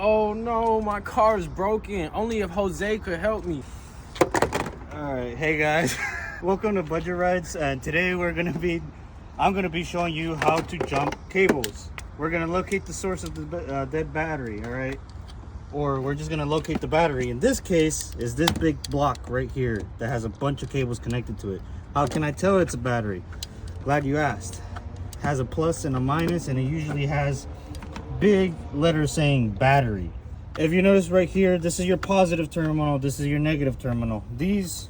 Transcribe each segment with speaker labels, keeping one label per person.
Speaker 1: Oh no, my car is broken. Only if Jose could help me.
Speaker 2: All right, hey guys, welcome to Budget Rides, and today I'm gonna be showing you how to jump cables. We're gonna locate the source of the dead battery, all right? Or we're just gonna locate the battery. In this case, is this big block right here that has a bunch of cables connected to it. How can I tell it's a battery? Glad you asked. It has a plus and a minus, and it usually has big letters saying battery. If you notice right here, this is your positive terminal, this is your negative terminal. These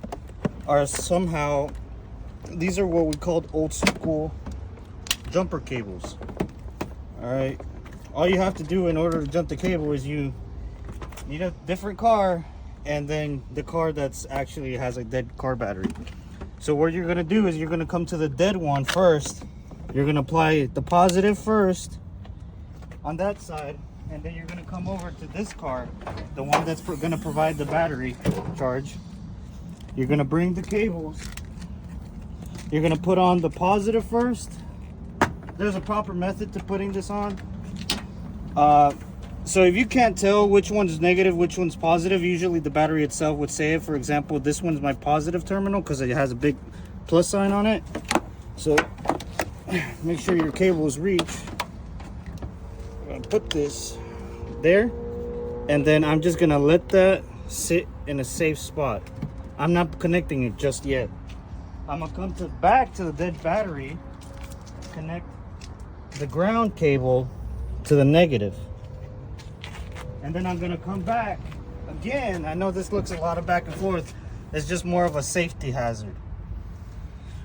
Speaker 2: are what we called old school jumper cables. All right, all you have to do in order to jump the cable is you need a different car, and then the car that's actually has a dead car battery. So what you're gonna do is you're gonna come to the dead one first. You're gonna apply the positive first on that side, and then you're going to come over to this car, the one that's going to provide the battery charge. You're going to bring the cables. You're going to put on the positive first. There's a proper method to putting this on. So if you can't tell which one's negative, which one's positive, usually the battery itself would say it. For example, this one's my positive terminal because it has a big plus sign on it. So make sure your cables reach. Put this there, and then I'm just gonna let that sit in a safe spot. I'm not connecting it just yet. I'm gonna come back to the dead battery, connect the ground cable to the negative, and then I'm gonna come back again. I know this looks a lot of back and forth. It's just more of a safety hazard.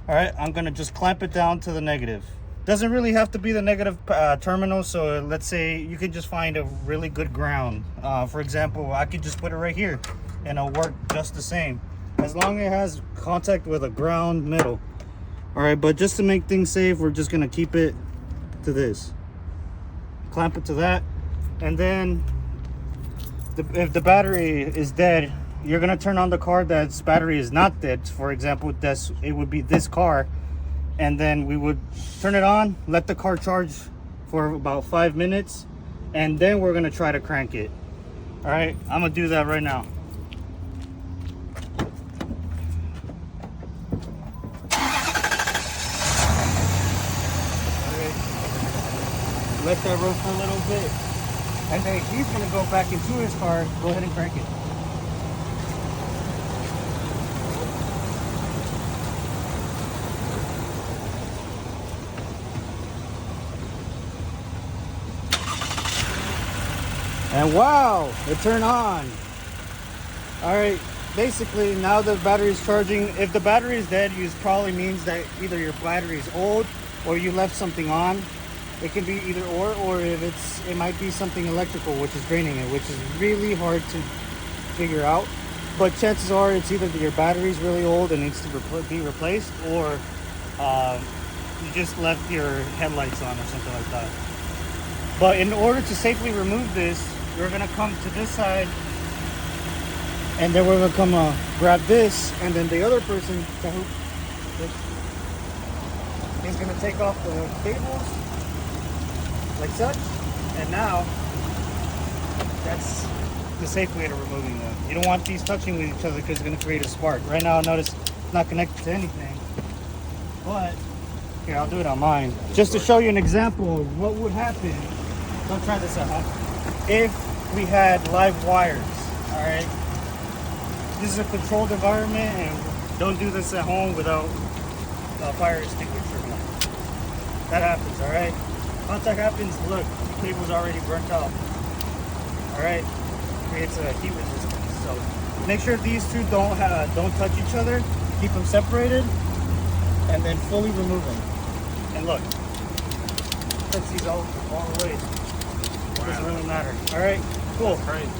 Speaker 2: All right, I'm gonna just clamp it down to the negative. Doesn't really have to be the negative terminal, so let's say you could just find a really good ground. For example, I could just put it right here and it'll work just the same, as long as it has contact with a ground middle. All right, but just to make things safe, we're just gonna keep it to this. Clamp it to that, and then if the battery is dead, you're gonna turn on the car that's battery is not dead. For example, it would be this car. And then we would turn it on, let the car charge for about 5 minutes, and then we're gonna try to crank it. All right, I'm gonna do that right now. All right. Let that run for a little bit, and then he's gonna go back into his car. Go ahead and crank it. And wow, it turned on. All right, basically now the battery is charging. If the battery is dead, it probably means that either your battery is old or you left something on. It can be either or if it might be something electrical which is draining it, which is really hard to figure out. But chances are it's either your battery is really old and needs to be replaced, or you just left your headlights on or something like that. But in order to safely remove this, we're gonna come to this side, and then we're gonna come grab this, and then the other person, he's gonna take off the cables like such, and now that's the safe way to removing them. You don't want these touching with each other because it's gonna create a spark. Right now, notice it's not connected to anything, but here, I'll do it on mine just to show you an example of what would happen. Don't try this at home. If we had live wires, all right? This is a controlled environment, and don't do this at home without a fire extinguisher. That happens, all right? Contact happens, look, the cable's already burnt out, all right? Creates a heat resistance. So make sure these two don't touch each other. Keep them separated, and then fully remove them. And look, touch these all the way. It doesn't really matter. All right, cool.
Speaker 1: That's great.